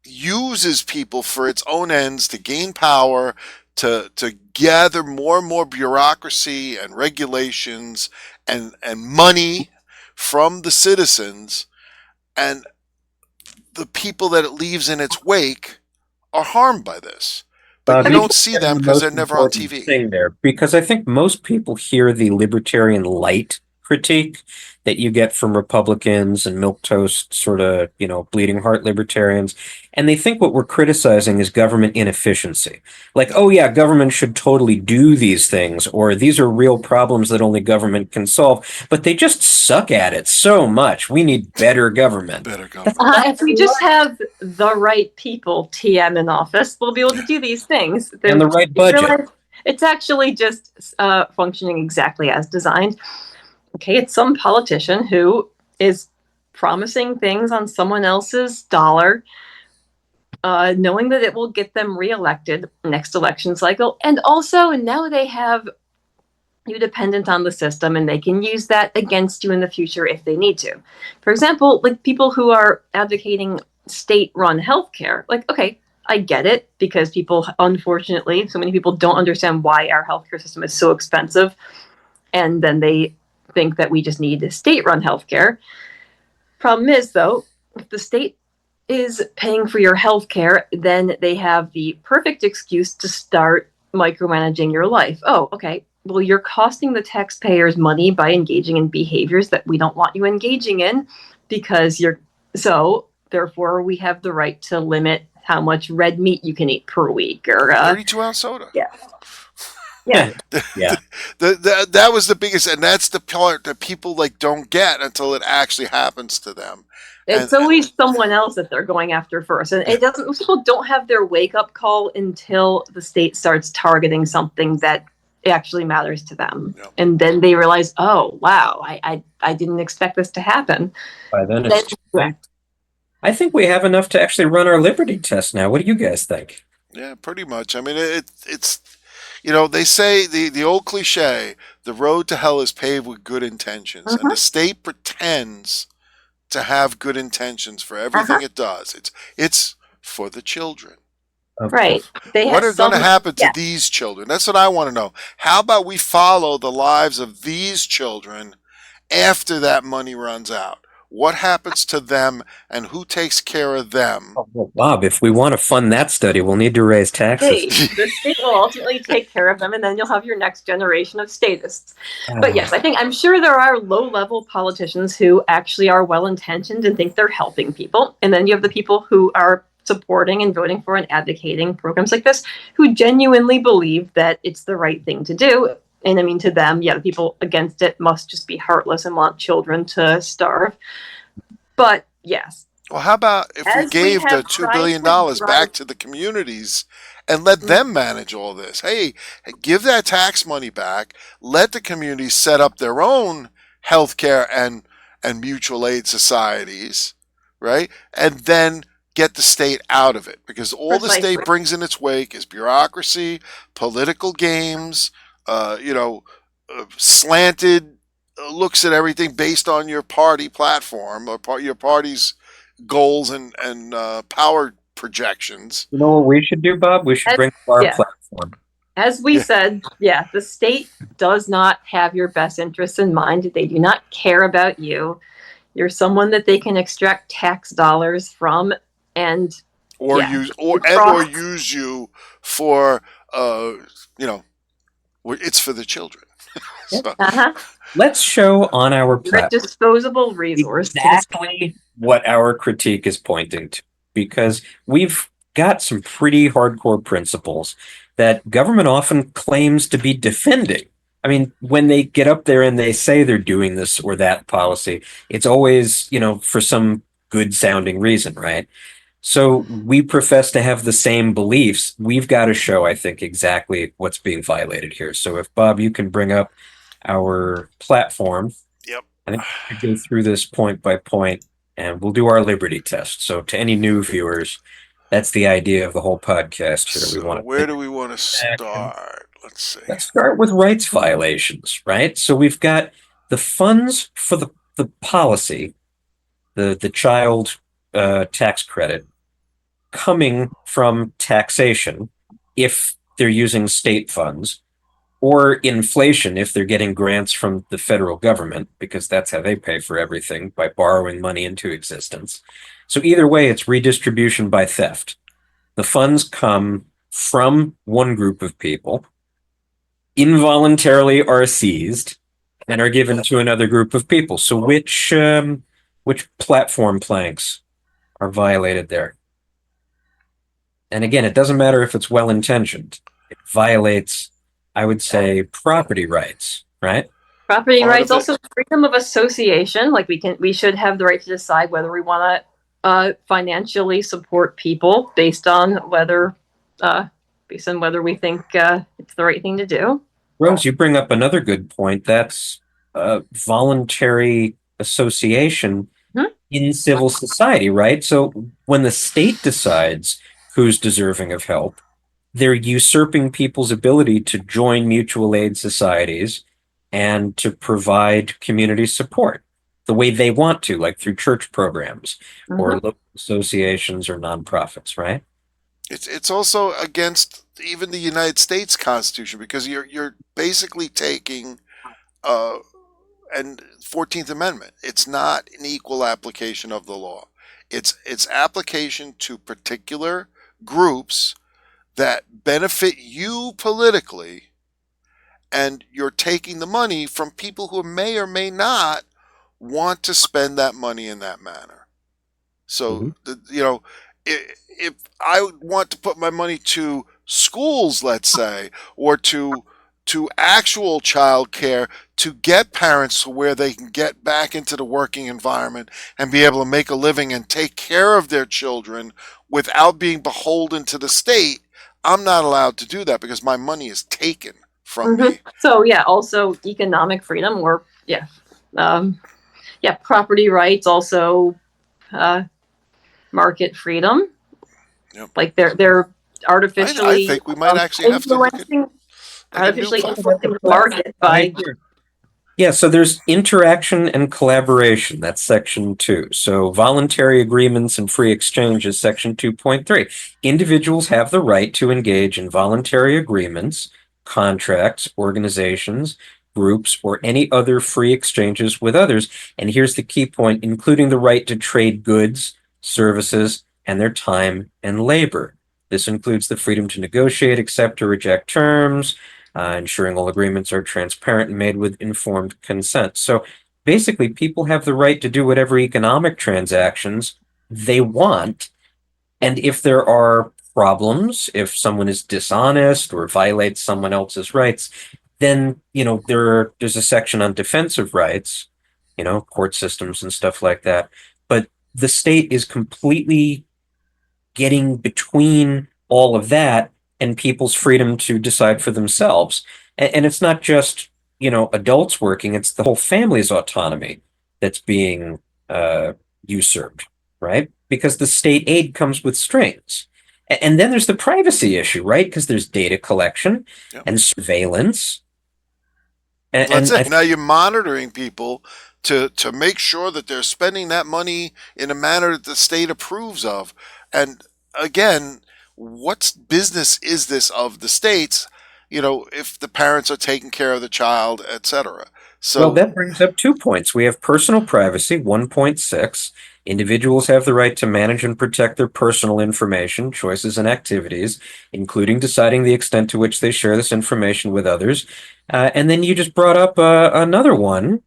uses people for its own ends to gain power, to gather more and more bureaucracy and regulations and money from the citizens, and the people that it leaves in its wake are harmed by this. But you don't see them because they're never on TV. Thing there, because I think most people hear the libertarian light critique that you get from Republicans and milquetoast sort of, bleeding heart libertarians, and they think what we're criticizing is government inefficiency. Like, oh yeah, government should totally do these things, or these are real problems that only government can solve, but they just suck at it so much. We need better government. If we just have the right people, TM in office, we'll be able to do these things. And the right budget. It's actually just functioning exactly as designed. Okay, it's some politician who is promising things on someone else's dollar, knowing that it will get them reelected next election cycle. And also now they have you dependent on the system, and they can use that against you in the future if they need to. For example, like people who are advocating state-run healthcare, like, okay, I get it, because people, unfortunately, so many people don't understand why our healthcare system is so expensive, and then they think that we just need state-run healthcare. Problem is, though, if the state is paying for your healthcare, then they have the perfect excuse to start micromanaging your life. Oh, okay. Well, you're costing the taxpayers money by engaging in behaviors that we don't want you engaging in, because therefore we have the right to limit how much red meat you can eat per week, or 32-ounce soda. Yeah. Yeah. Yeah. That was the biggest, and that's the part that people don't get until it actually happens to them. It's always someone else that they're going after first. And people don't have their wake up call until the state starts targeting something that actually matters to them. Yep. And then they realize, oh, wow, I didn't expect this to happen. By then it's too late. I think we have enough to actually run our liberty test now. What do you guys think? Yeah, pretty much. I mean, it's they say the old cliche, the road to hell is paved with good intentions. And the state pretends to have good intentions for everything it does. It's for the children. Right. They What have are going to some, happen to yeah. these children? That's what I want to know. How about we follow the lives of these children after that money runs out? What happens to them and who takes care of them? Oh, well, Bob, if we want to fund that study, we'll need to raise taxes. The state will ultimately take care of them, and then you'll have your next generation of statists. But yes, I'm sure there are low-level politicians who actually are well-intentioned and think they're helping people. And then you have the people who are supporting and voting for and advocating programs like this who genuinely believe that it's the right thing to do. And I mean, to them, yeah, the people against it must just be heartless and want children to starve. But yes. Well, how about if we gave the $2 billion back to the communities and let them manage all this? Hey, give that tax money back. Let the communities set up their own healthcare and mutual aid societies, right? And then get the state out of it, because all the state brings in its wake is bureaucracy, political games, slanted looks at everything based on your party platform or your party's goals and power projections. You know what we should do, Bob? We should bring our platform. As we said, the state does not have your best interests in mind. They do not care about you. You're someone that they can extract tax dollars from use you for it's for the children. So. Let's show on our platform a disposable resource exactly what our critique is pointing to, because we've got some pretty hardcore principles that government often claims to be defending. I mean, when they get up there and they say they're doing this or that policy, it's always, for some good sounding reason, right? So we profess to have the same beliefs. We've got to show, I think, exactly what's being violated here. So if, Bob, you can bring up our platform. Yep. I think we go through this point by point, and we'll do our liberty test. So to any new viewers, that's the idea of the whole podcast here. So where do we want to start? Let's see. Let's start with rights violations, right? So we've got the funds for the policy, the child tax credit, coming from taxation if they're using state funds, or inflation if they're getting grants from the federal government, because that's how they pay for everything, by borrowing money into existence. So either way, it's redistribution by theft. The funds come from one group of people, involuntarily are seized, and are given to another group of people. So which platform planks are violated there? And again, it doesn't matter if it's well-intentioned. It violates, I would say, property rights, right? Property rights, also freedom of association. Like we should have the right to decide whether we want to financially support people based on whether we think it's the right thing to do. Rose, you bring up another good point. That's voluntary association in civil society, right? So when the state decides who's deserving of help, they're usurping people's ability to join mutual aid societies and to provide community support the way they want to, like through church programs or local associations or nonprofits, right? It's also against even the United States Constitution, because you're basically taking and 14th Amendment. It's not an equal application of the law. It's application to particular groups that benefit you politically, and you're taking the money from people who may or may not want to spend that money in that manner. So, if I want to put my money to schools, let's say, or to actual child care, to get parents to where they can get back into the working environment and be able to make a living and take care of their children without being beholden to the state, I'm not allowed to do that because my money is taken from me. So also economic freedom, or property rights, also market freedom. Yep. Like they're artificially. I think we might actually have to look at artificially influencing the market by. Yeah, so there's interaction and collaboration. That's section 2. So voluntary agreements and free exchange is section 2.3. Individuals have the right to engage in voluntary agreements, contracts, organizations, groups, or any other free exchanges with others. And here's the key point, including the right to trade goods, services, and their time and labor. This includes the freedom to negotiate, accept, or reject terms, ensuring all agreements are transparent and made with informed consent. So basically, people have the right to do whatever economic transactions they want. And if there are problems, if someone is dishonest or violates someone else's rights, then, there's a section on defensive rights, court systems and stuff like that. But the state is completely getting between all of that and people's freedom to decide for themselves. And it's not just, adults working, it's the whole family's autonomy that's being usurped, right? Because the state aid comes with strings. And then there's the privacy issue, right? Because there's data collection and surveillance. That's it. Now you're monitoring people to make sure that they're spending that money in a manner that the state approves of. And again, what business is this of the states, if the parents are taking care of the child, etc.? So, well, that brings up 2 points. We have personal privacy, 1.6. Individuals have the right to manage and protect their personal information, choices, and activities, including deciding the extent to which they share this information with others. And then you just brought up another one.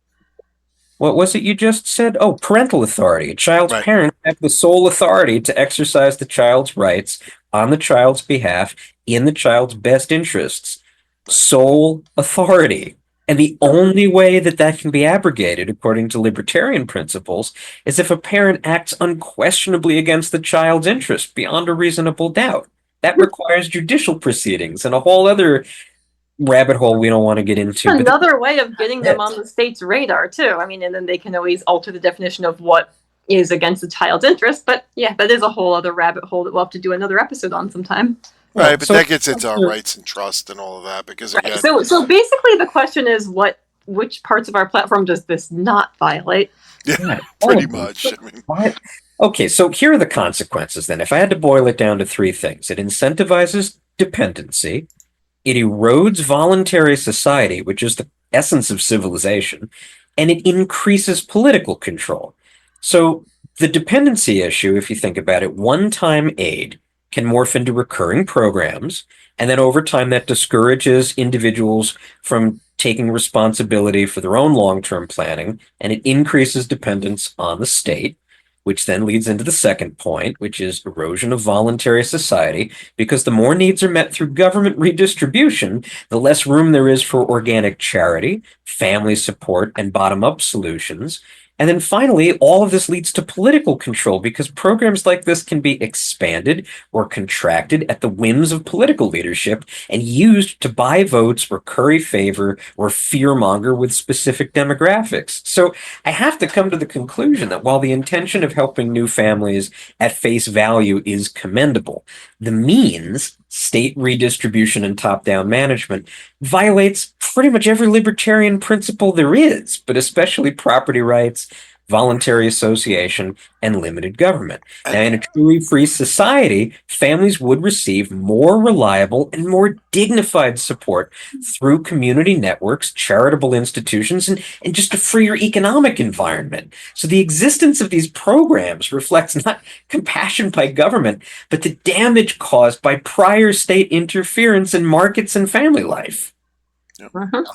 What was it you just said? Oh, parental authority. A child's parents have the sole authority to exercise the child's rights on the child's behalf in the child's best interests. Sole authority. And the only way that can be abrogated, according to libertarian principles, is if a parent acts unquestionably against the child's interest beyond a reasonable doubt. That requires judicial proceedings and a whole other rabbit hole we don't want to get into. Another way of getting them on the state's radar, too. I mean, and then they can always alter the definition of what is against the child's interest. But yeah, that is a whole other rabbit hole that we'll have to do another episode on sometime. Right, but that gets into our rights and trust and all of that, because again, so basically the question is which parts of our platform does this not violate? Yeah, pretty much. I mean, okay, so here are the consequences then. If I had to boil it down to 3 things, it incentivizes dependency, it erodes voluntary society, which is the essence of civilization, and it increases political control. So the dependency issue, if you think about it, one-time aid can morph into recurring programs, and then over time that discourages individuals from taking responsibility for their own long-term planning, and it increases dependence on the state, which then leads into the second point, which is erosion of voluntary society, because the more needs are met through government redistribution, the less room there is for organic charity, family support, and bottom-up solutions. And then finally, all of this leads to political control, because programs like this can be expanded or contracted at the whims of political leadership and used to buy votes or curry favor or fearmonger with specific demographics. So I have to come to the conclusion that while the intention of helping new families at face value is commendable, the means, state redistribution and top-down management, violates pretty much every libertarian principle there is, but especially property rights, voluntary association, and limited government. Now, in a truly free society, families would receive more reliable and more dignified support through community networks, charitable institutions, and just a freer economic environment. So the existence of these programs reflects not compassion by government, but the damage caused by prior state interference in markets and family life.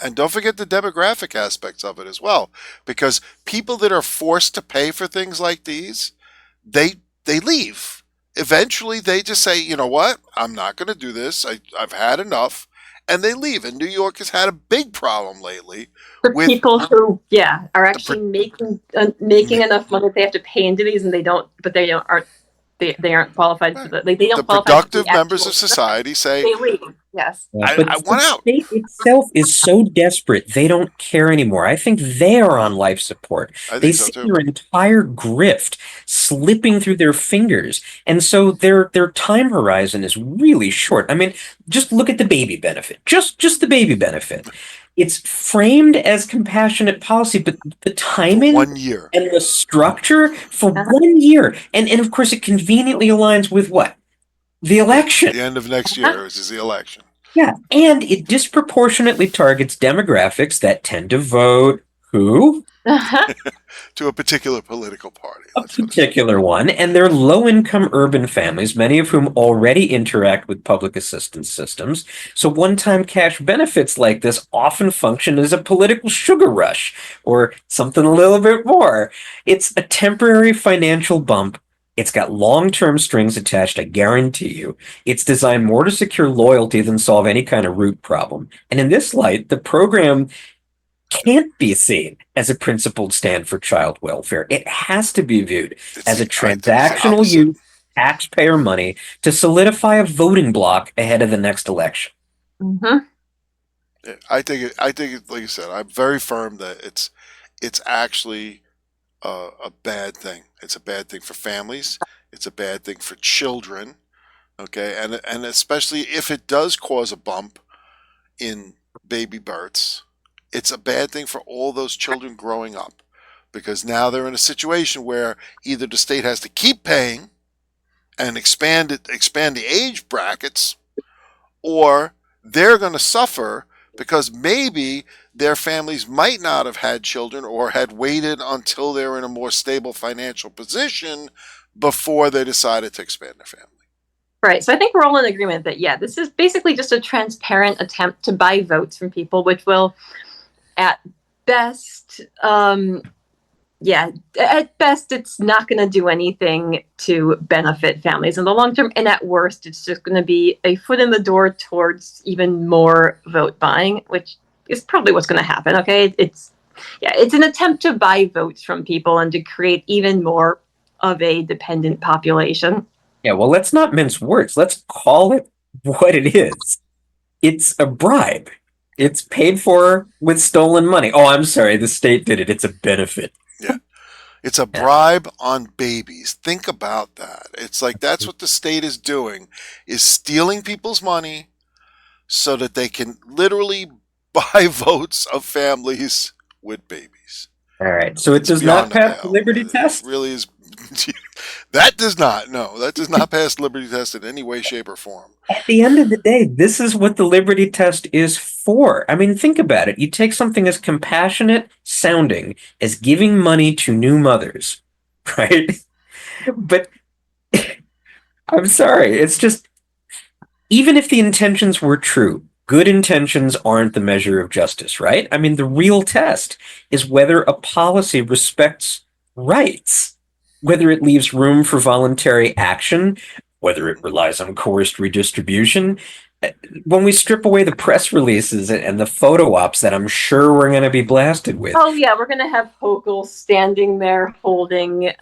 And don't forget the demographic aspects of it as well, because people that are forced to pay for things like these, they leave. Eventually, they just say, you know what, I'm not going to do this. I've had enough, and they leave. And New York has had a big problem lately for people who, are actually making enough money that they have to pay into these, and they don't, but they aren't. They aren't qualified for the. They don't. The productive members of society say they leave. Yes, I want out. The state itself is so desperate they don't care anymore. I think they are on life support. They see their entire grift slipping through their fingers, and so their time horizon is really short. I mean, just look at the baby benefit. Just the baby benefit. it's framed as compassionate policy, but the timing For 1 year. and the structure for 1 year, and of course it conveniently aligns with what? The election. The end of next year is the election. Yeah, and it disproportionately targets demographics that tend to vote who? To a particular political party. A particular one, and they're low-income urban families, many of whom already interact with public assistance systems. So one-time cash benefits like this often function as a political sugar rush, or something a little bit more. It's a temporary financial bump. It's got long-term strings attached, I guarantee you. It's designed more to secure loyalty than solve any kind of root problem. And in this light, the program can't be seen as a principled stand for child welfare. It has to be viewed as a transactional use of taxpayer money to solidify a voting bloc ahead of the next election. Mm-hmm. I think it, like you said, I'm very firm that it's actually a bad thing. It's a bad thing for families. It's a bad thing for children. Okay, and especially if it does cause a bump in baby births, it's a bad thing for all those children growing up, because now they're in a situation where either the state has to keep paying and expand the age brackets, or they're going to suffer because maybe their families might not have had children or had waited until they're in a more stable financial position before they decided to expand their family. Right. So I think we're all in agreement that, yeah, this is basically just a transparent attempt to buy votes from people, which will, at best, at best, it's not going to do anything to benefit families in the long term. And at worst, it's just going to be a foot in the door towards even more vote buying, which is probably what's going to happen. Okay. It's an attempt to buy votes from people and to create even more of a dependent population. Yeah, well, let's not mince words. Let's call it what it is. It's a bribe. It's paid for with stolen money. Oh, I'm sorry. The state did it. It's a benefit. Yeah. It's a bribe on babies. Think about that. It's like that's what the state is doing, is stealing people's money so that they can literally buy votes of families with babies. All right. So it does not pass the Liberty test? It really is. That does not. No, that does not pass the Liberty test in any way, shape, or form. At the end of the day, this is what the Liberty test is for. I mean, think about it. You take something as compassionate sounding as giving money to new mothers, right? But I'm sorry. It's just, even if the intentions were true, good intentions aren't the measure of justice, right? I mean, the real test is whether a policy respects rights, whether it leaves room for voluntary action, whether it relies on coerced redistribution. When we strip away the press releases and the photo ops that I'm sure we're going to be blasted with. Oh yeah, we're going to have Hochul standing there holding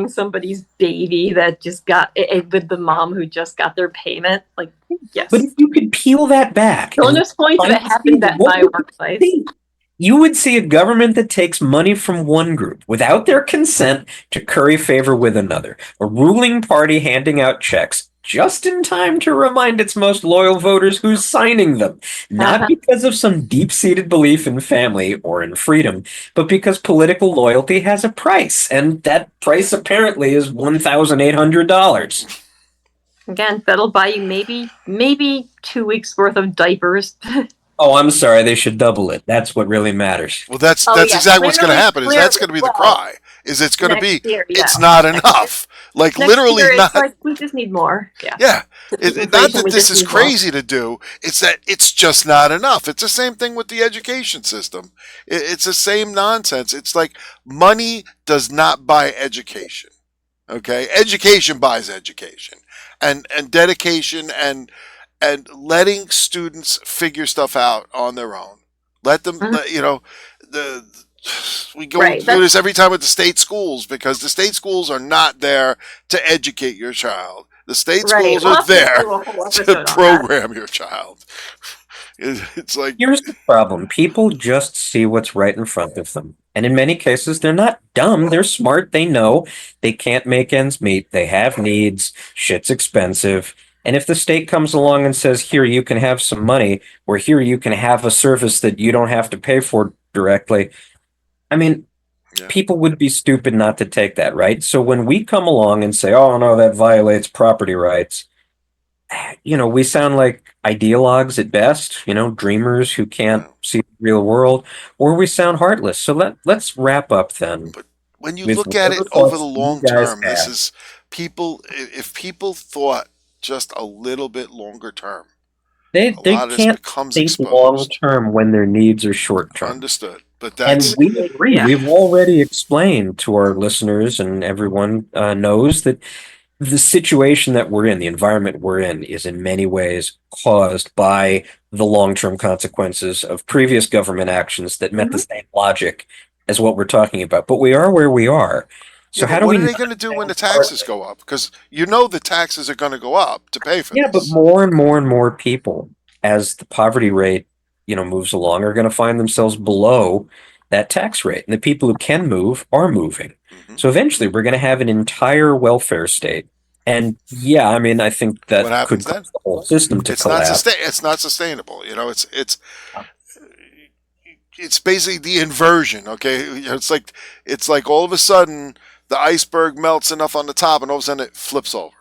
somebody's baby that just got with the mom who just got their payment. Like, yes. But if you could peel that back. Bonus points if it happened at my workplace. You would see a government that takes money from one group without their consent to curry favor with another. A ruling party handing out checks just in time to remind its most loyal voters who's signing them. Not because of some deep-seated belief in family or in freedom, but because political loyalty has a price. And that price apparently is $1,800. Again, that'll buy you maybe 2 weeks worth of diapers. Oh, I'm sorry. They should double it. That's what really matters. Well, that's exactly what's going to happen. That's going to be the cry. It's going to be, it's not enough. Like literally not. Like, we just need more. Yeah. Yeah. Not that this is crazy to do. It's that it's just not enough. It's the same thing with the education system. It's the same nonsense. It's like money does not buy education. Okay. Education buys education, and dedication and letting students figure stuff out on their own. Let them, we go through this every time with the state schools, because the state schools are not there to educate your child. The state schools are there to program your child. It's like, here's the problem. People just see what's right in front of them. And in many cases, they're not dumb. They're smart. They know they can't make ends meet. They have needs. Shit's expensive. And if the state comes along and says, here, you can have some money, or here, you can have a service that you don't have to pay for directly, I mean, Yeah. people would be stupid not to take that, right? So when we come along and say, oh, no, that violates property rights, we sound like ideologues at best, dreamers who can't Yeah. see the real world, or we sound heartless. So let's wrap up then But when you with look at whatever it over the thoughts you long guys term, this have. is people. If people thought just a little bit longer term, They a they lot of this can't becomes think long exposed. term when their needs are short term. Understood. But And that's we agree. Yeah. We've already explained to our listeners, and everyone knows that the situation that we're in, the environment we're in, is in many ways caused by the long-term consequences of previous government actions that met the same logic as what we're talking about. But we are where we are. yeah. So how But do what we are they not going to do when the start? taxes go up? Because the taxes are going to go up to pay for Yeah, but this. more and more and more people, as the poverty rate, moves along, are going to find themselves below that tax rate. And the people who can move are moving. Hmm. So eventually we're going to have an entire welfare state. And yeah, I mean, I think that What happens could then? cause the whole system to collapse. It's not sustainable. It's basically the inversion. Okay, it's like all of a sudden the iceberg melts enough on the top, and all of a sudden it flips over,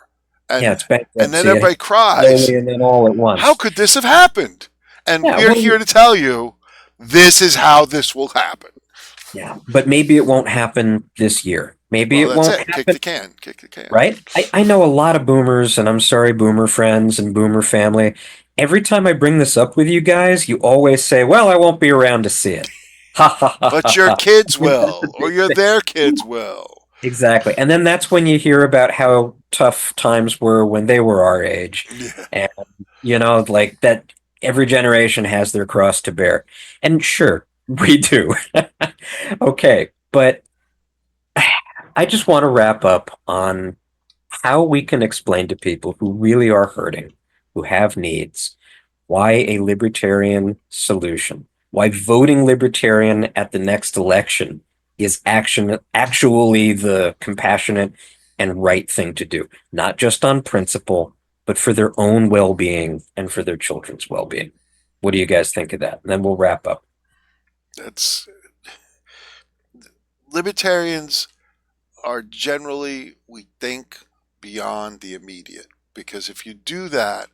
Yeah, and it's and then bankruptcy. It everybody happens cries. slowly and then all at How once. could this have happened? And Yeah, we're well, here to tell you this is how this will happen. yeah, but maybe it won't happen this year. Maybe Well, it that's won't it. happen. Kick the can. Right? I know a lot of boomers, and I'm sorry, boomer friends and boomer family. Every time I bring this up with you guys, you always say, well, I won't be around to see it. Ha ha ha But ha your ha. kids I mean, that's the will, or big their thing. kids will. Exactly. And then that's when you hear about how tough times were when they were our age. Yeah. And, like that every generation has their cross to bear. And sure, we do. Okay. But I just want to wrap up on how we can explain to people who really are hurting, who have needs, why a libertarian solution, why voting libertarian at the next election is actually the compassionate and right thing to do, not just on principle, but for their own well-being and for their children's well-being. What do you guys think of that? And then we'll wrap up. That's Libertarians are generally, we think, beyond the immediate. Because if you do that,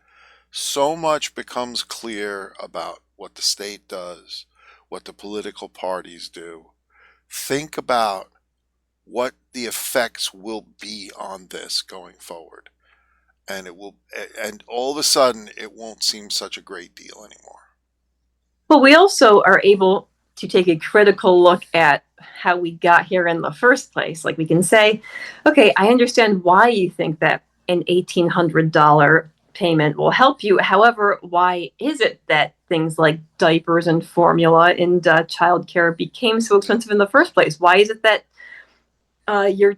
so much becomes clear about what the state does, what the political parties do. Think about what the effects will be on this going forward. And all of a sudden, it won't seem such a great deal anymore. Well, we also are able to take a critical look at how we got here in the first place. Like we can say, okay, I understand why you think that an $1,800 payment will help you. However, why is it that things like diapers and formula and childcare became so expensive in the first place? Why is it that your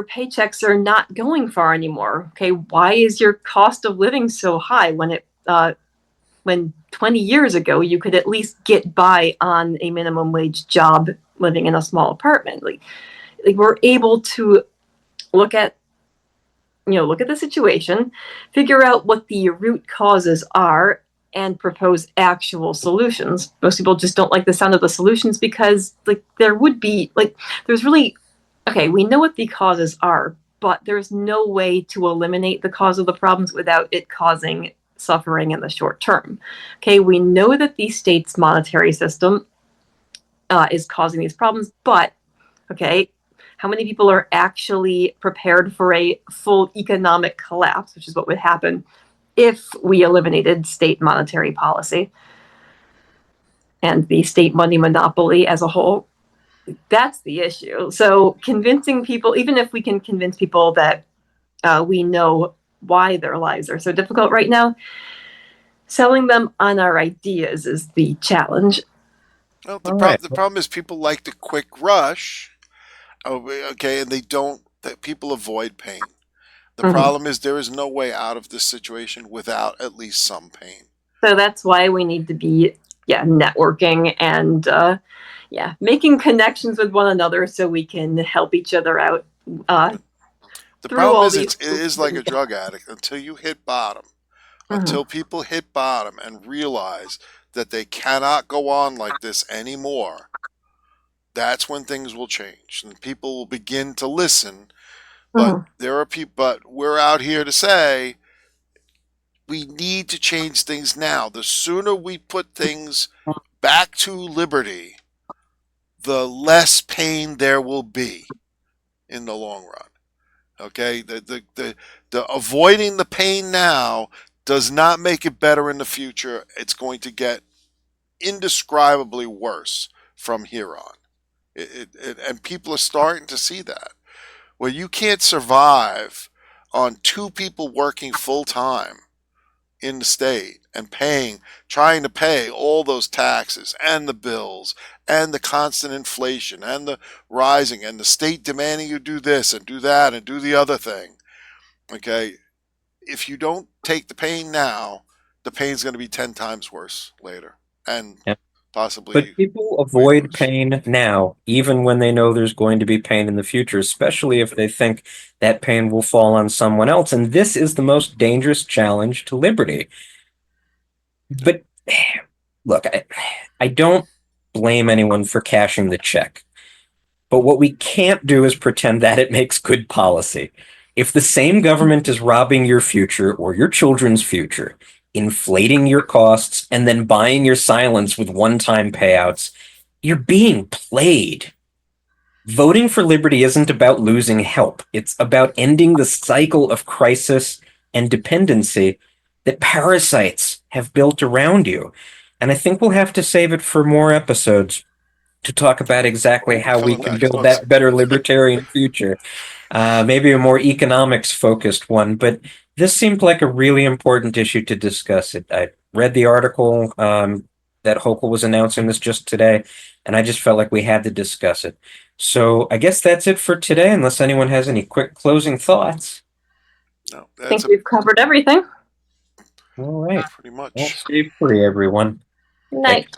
paychecks are not going far anymore? Okay, why is your cost of living so high when 20 years ago you could at least get by on a minimum wage job living in a small apartment? Like we're able to look at the situation, figure out what the root causes are, and propose actual solutions. Most people just don't like the sound of the solutions because there's really, okay, we know what the causes are, but there's no way to eliminate the cause of the problems without it causing suffering in the short term. Okay, we know that the state's monetary system is causing these problems, but okay, how many people are actually prepared for a full economic collapse, which is what would happen if we eliminated state monetary policy and the state money monopoly as a whole? That's the issue. So convincing people, even if we can convince people that we know why their lives are so difficult right now, selling them on our ideas is the challenge. Well, All right. the problem is people like the quick rush. Okay, and that people avoid pain. The problem is there is no way out of this situation without at least some pain. So that's why we need to be, networking and, making connections with one another so we can help each other out. The through problem all is these. it is like a drug addict until you hit bottom. Until people hit bottom and realize that they cannot go on like this anymore, that's when things will change and people will begin to listen. But there are people, but we're out here to say we need to change things now. The sooner we put things back to liberty, the less pain there will be in the long run. Okay? The avoiding the pain now does not make it better in the future. It's going to get indescribably worse from here on. And people are starting to see that. Well, you can't survive on two people working full time in the state and trying to pay all those taxes and the bills and the constant inflation and the rising and the state demanding you do this and do that and do the other thing. Okay? If you don't take the pain now, the pain's going to be 10 times worse later, and possibly. But people avoid pain now, even when they know there's going to be pain in the future, especially if they think that pain will fall on someone else. And this is the most dangerous challenge to liberty. But look, I don't blame anyone for cashing the check. But what we can't do is pretend that it makes good policy. If the same government is robbing your future or your children's future, inflating your costs, and then buying your silence with one-time payouts, you're being played. Voting for liberty isn't about losing help. It's about ending the cycle of crisis and dependency that parasites have built around you. And I think we'll have to save it for more episodes to talk about exactly how we can build that better libertarian future. Maybe a more economics-focused one, but this seemed like a really important issue to discuss. I read the article that Hochul was announcing this just today, and I just felt like we had to discuss it. So I guess that's it for today, unless anyone has any quick closing thoughts. No, I think we've covered everything. All right. Pretty much. Well, stay free, everyone. Good night.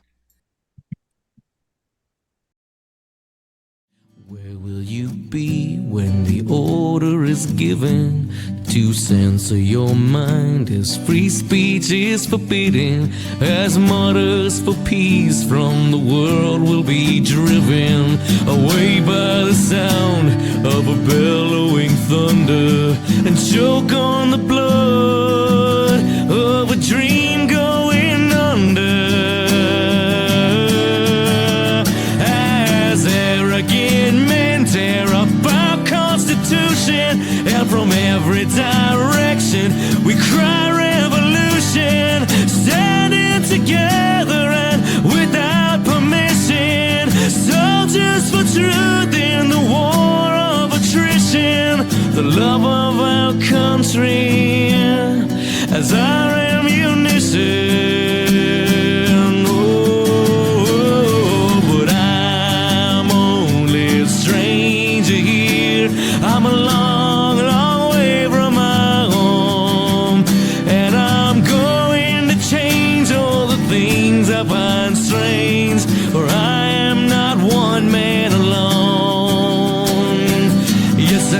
Where will you be when the order is given to censor your mind as free speech is forbidden, as martyrs for peace from the world will be driven away by the sound of a bellowing thunder and choke on the blood of a dream going under? Tear up our Constitution, and from every direction we cry revolution, standing together and without permission, soldiers for truth in the war of attrition, the love of our country as our ammunition. I'm a long, long way from my home, and I'm going to change all the things I find strange, for I am not one man alone. Yes,